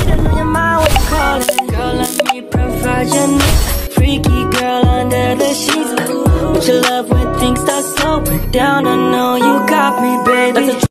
Putting on your mind, what you call it? Girl, let me provide your needs. Freaky girl under the sheets. With your love when things start slowing down, I know you got me, baby.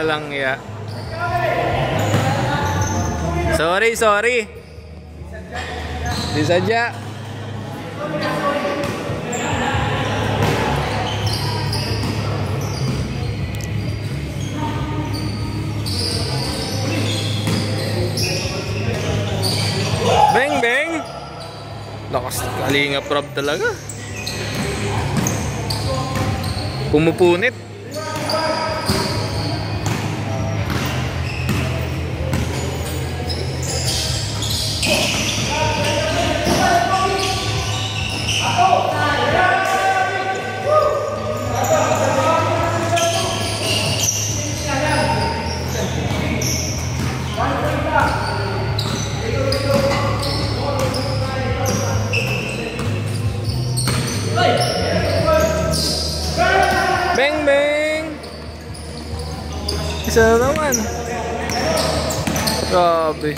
Lang ya. Sorry. Di saja. Beng. Lakas Kalinga Prab talaga. Pumupunit. Beng. Isa naman. Grabe.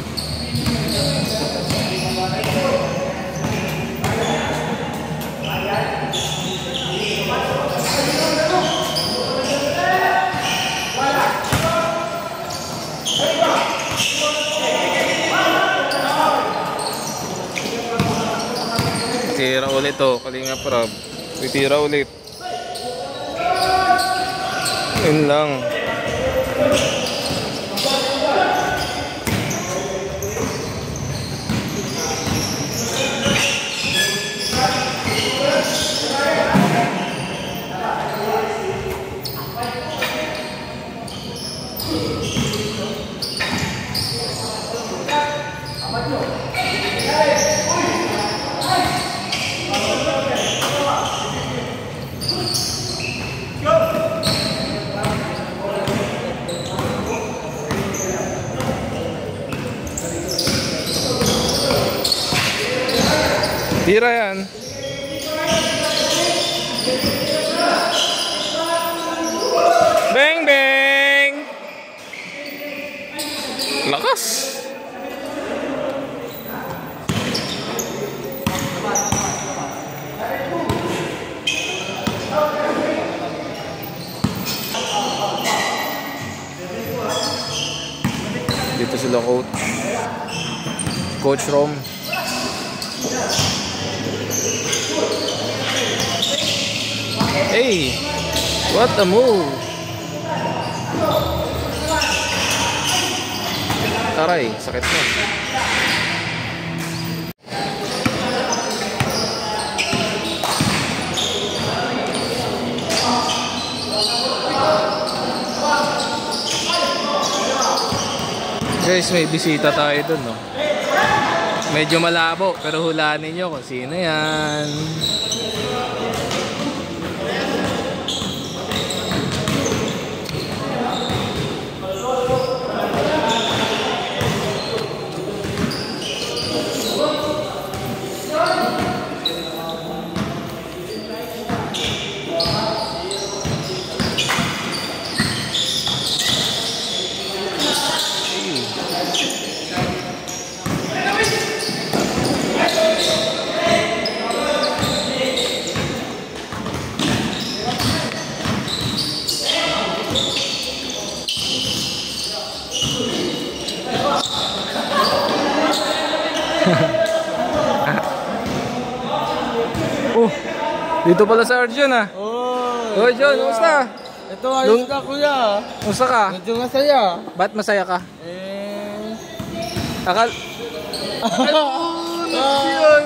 Tira ulit Kalinga Prab. Tira ulit. Yun lang. Tira yan. Beng. Lakas. Dito sila Coach Rom. Hey, what a move! Taray, sakit na. Guys, may bisita tayo dun, no? Medyo malabo, pero hulaan ninyo kung sino yan. Dito pala sa Arjun ah. Oh, John, kumusta? Ito ayos ka kuya. Kumusta ka? Medyo masaya. Ba't masaya ka? Akal... Yun!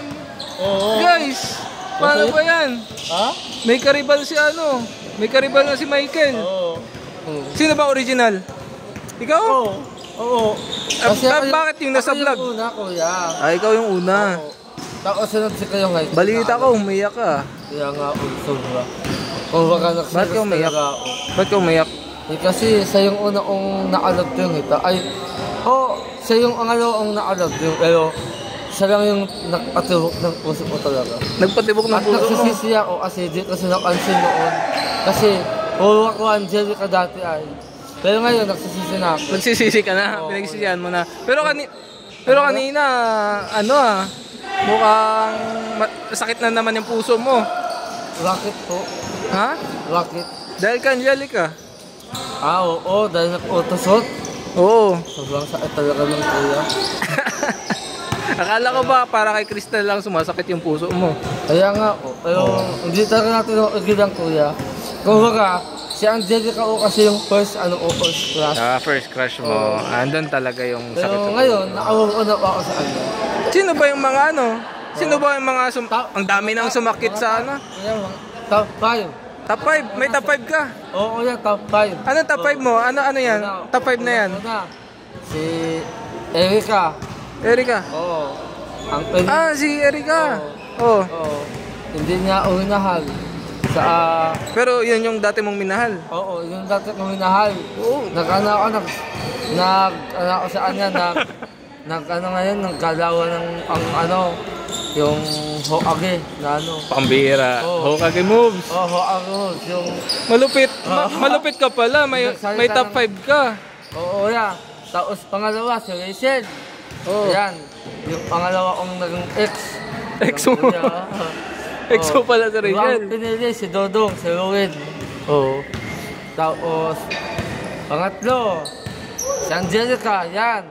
Oo. Guys! Paano ba yan? Ha? May karibal si ano? May karibal na si Michael. Oo. Sino ba original? Ikaw? Oo. Bakit yung nasa vlog? Ako yung una, kuya. Ikaw yung una. Oo. Tapos sunod si kayo ngayon. Balita ko, umiyak ka. Kaya nga, sobra. Kung baka Ba't ka umiyak? Ba't ka umiyak? Kasi siya yung una kong naalab yung ita. Siya yung ang naalab yung, pero siya lang yung nagpatibok ng puso ko talaga. Nagpatibok ng At puso mo? nagsisisi ako kasi di kasi nakansin noon. Kasi huwag ko Angelica dati ay. Pero ngayon nagsisisi na ako. Nagsisisi ka na? Oo, Pinagsisihan mo na? Pero kanina, mukhang sakit na naman yung puso mo. Rocket po. Ha? Rocket. Dahil ka Angelica? Oo, dahil nag-autoshot. Oo. Sobrang sakit talaga ng kuya. Akala ko ba para kay Crystal lang sumasakit yung puso mo? Kaya nga po, pero hindi talaga natin igilang kuya. Kung baka, si Angelica o kasi yung first class. First crush mo. Andun talaga yung sakit Pero sa ngayon, nakawag-una pa ako sa kanya. Sino ba yung mga Sino ba yung mga ang dami nang sumakit sa Kaya top 5. Top 5? May top 5 ka? Oo, yan, top 5. Ano top 5 mo? Ano yan? Top 5 na yan? Si Erica. Erika? Oo. Si Erika? Oo. Hindi niya uminahal. Pero yun yung dati mong minahal? Oo, yung dati kong minahal. Oo. Nag-ano ako sa kanya, nagkalawa ng yung Hokage na Pambira. Oo. Hokage moves. Hokage moves, yung... Malupit. Malupit ka pala. May top 5 ka. Oo, yan. Tapos pangalawa, si Rachel. Oo. Yan. Yung pangalawa kong naging ex. Ex mo? Ex mo pala si Rachel. Yung pinili, si Dodong, si Ruin. Oo. Tapos, pangatlo, si Angelica, yan.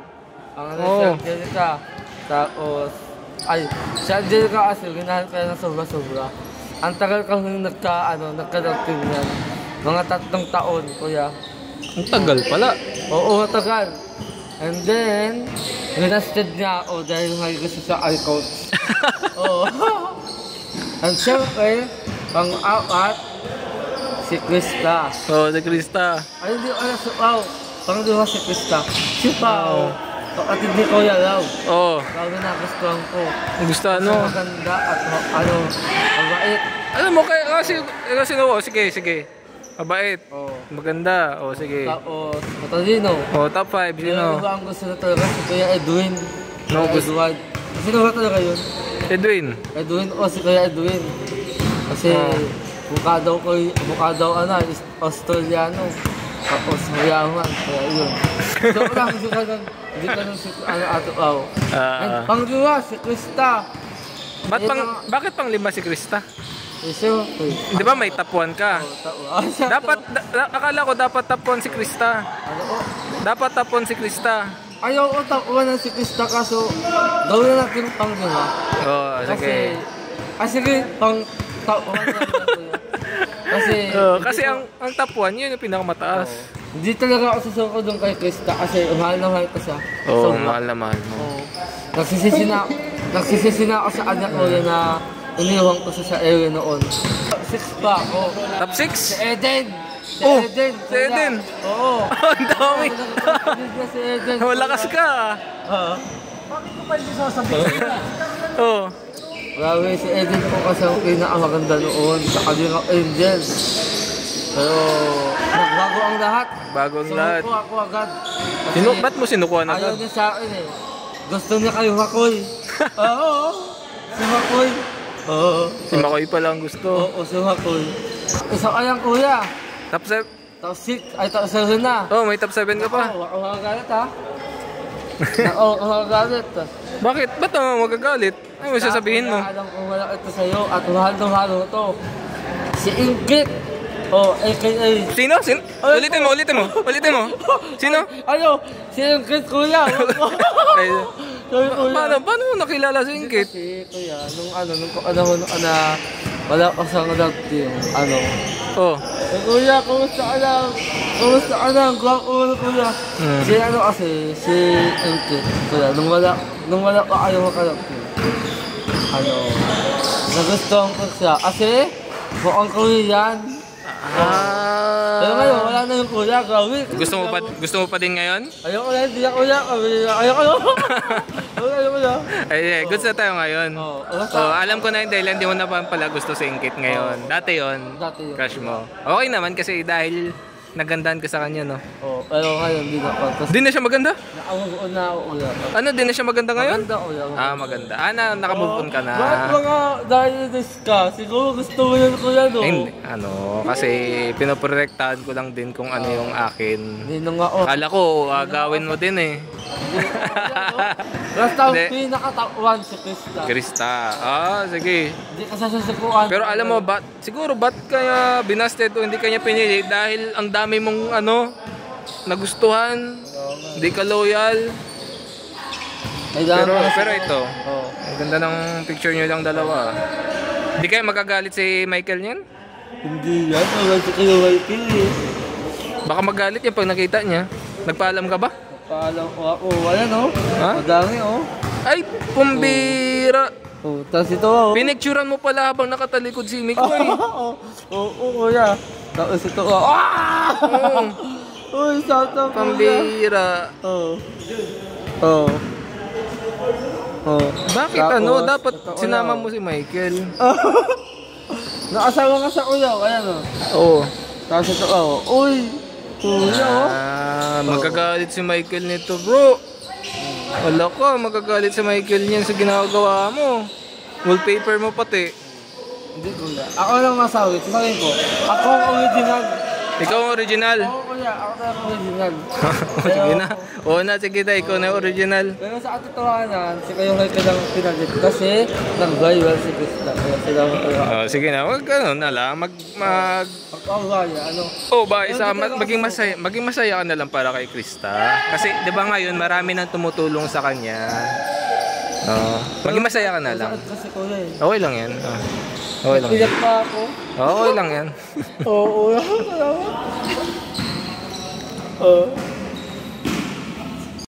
Si Angelica. Tapos, si Angelica kasi, ginahal kaya ng sobra-sobra. Ang tagal kami nagka-team yan. Mga 3 taon, kuya. Ang tagal pala. Oo, matagal. And then, ginasted niya ako dahil nga gusto sa coach. Oo. And syempre, pang-apat, si Krista. Si Krista. Ay, hindi ko alam si Pao. Pang-2 si Krista. Si Pao. Kapatid ni Kuya Lau. Oo. Lalo na gustuhan ko. Gusto Maganda at mabait. Alam mo, kasi sige. Mabait. Maganda. Sige. Tapos, matalino. Top 5. Sino? Pero ang gusto na talaga si Kuya Edwin. Edward. Sino ba talaga yun? Edwin. Si Kuya Edwin. Kasi mukha daw Australiano. Tapos mayaman. Kaya yun. So lang, hindi ka nang si Ato Pao. Pang-2, si Krista. Bakit pang-5 si Krista? Di ba may top 1 ka? Akala ko dapat top 1 si Krista. Dapat top 1 si Krista. Ayaw ko top 1 si Krista kaso gawin na natin pang-5. Sige. Sige, pang-top 1 na kasi ang top 1 yun yung pinakamataas. Hindi talaga ako susuko doon kay Krista kasi mahal na mahal ko siya. Mahal na mahal mo. Nagsisisi na ako sa kanya ko na iniwang ko sa area noon. Top 6 pa ako. Top 6? Si Eden. Si Eden? Oo. Ang dami. Si Eden. Malakas ka. Bakit ko pa hindi sasabihin? Grabe, si Eden po kasi ang pinakamaganda noon sa kanyang Angels. Pero nagbago ang lahat. Bago ang lahat. Sinuko ako agad. Ba't mo sinukuha na agad? Ayaw niya sa akin eh. Gusto niya kayo Makoy. Oo. Si Makoy. Oo. Si Makoy pala ang gusto. Oo, si Makoy. Isa kayang kuya. Top 7? Top 6. Ay, top 7 na. May top 7 ka pa. Ako magagalit ha. Ako magagalit. Bakit? Ba't naman magagalit? Ano mo sasabihin mo? Alam ko wala ito sa'yo at mahal na mahal mo ito. Si Ingrid. A.K.A. Sino? Ulitin mo. Sino? Si Ingrid, kuya. Sorry, kuya. Paano mo nakilala si Ingrid? Kasi, kuya, nung panahon na wala ka sa love team, kuya, kumusta ka lang? Ang gwapo mo, kuya. Si Ingrid, kuya, nung wala pa kayo makalap team. nagustuhan ko siya. Kasi, mukhang Korean. Pero ngayon, wala na yung kuya, grabe. Gusto mo pa din ngayon? Ayoko na, hindi ako kuya. Ayoko na. Ayoko na. Ay, goods na tayo ngayon. Oo. Alam ko na yung dahilan, di mo na pa pala gusto singkit ngayon. Dati yon, crush mo. Okay naman kasi dahil nagandahan ka sa kanya, no? Oo, pero ngayon, hindi na pa. Di na siya maganda? Nakamugoon na ako kuya. Ano, di na siya maganda ngayon? Maganda kuya. Maganda. Nakamove on ka na. Bakit mga dahil ka? Siguro gusto mo yun kuya, no? Hindi, kasi pinoprotektahan ko lang din kung ano yung akin. Hindi na nga, Kala ko, agawin mo din eh. Basta pinakatawan si Krista. Krista. Sige. Hindi ka sasasukuan. Pero alam mo, siguro ba't kaya binasted o hindi kanya pinili? Dahil ang dami mong nagustuhan, hindi ka loyal. Pero ito, ang ganda ng picture nyo lang dalawa. Hindi kayo magagalit si Michael niyan? Hindi yan, wala si Kuya Michael eh. Baka magalit yan pag nakita niya. Nagpaalam ka ba? Nagpaalam ko ako, wala no? Ha? Madami Ay, pumbira! Tapos ito Pinicturan mo pala habang nakatalikod si Mikoy. Oo, kuya. Tapos ito Uy, sata kuya. Pambira. Bakit dapat sinama mo si Michael? Nakasawa ka sa kuya, kaya no? Oo. Tapos ito uy, kuya magagalit si Michael nito, bro. Wala ka, magagalit si Michael niyan sa ginagawa mo. Wallpaper mo pati. Hindi kuya. Ako lang masawi. Sasabihin ko, ako ang original. Ikaw ang original? Oo kuya, ako ang original. Sige na. Oo na, sige na. Ikaw na original. Pero sa katotohanan, si Kuya Michael lang pinalit kasi nag-viral si Krista. Kaya sila mo kayo. Sige na, wag na lang. Maging masaya ka na lang para kay Krista. Kasi, di ba ngayon, marami nang tumutulong sa kanya. Maging masaya ka na lang. Kasi kuya Okay lang yan. Okay lang. Iyak pa ako. Okay lang yan. Oo, salamat.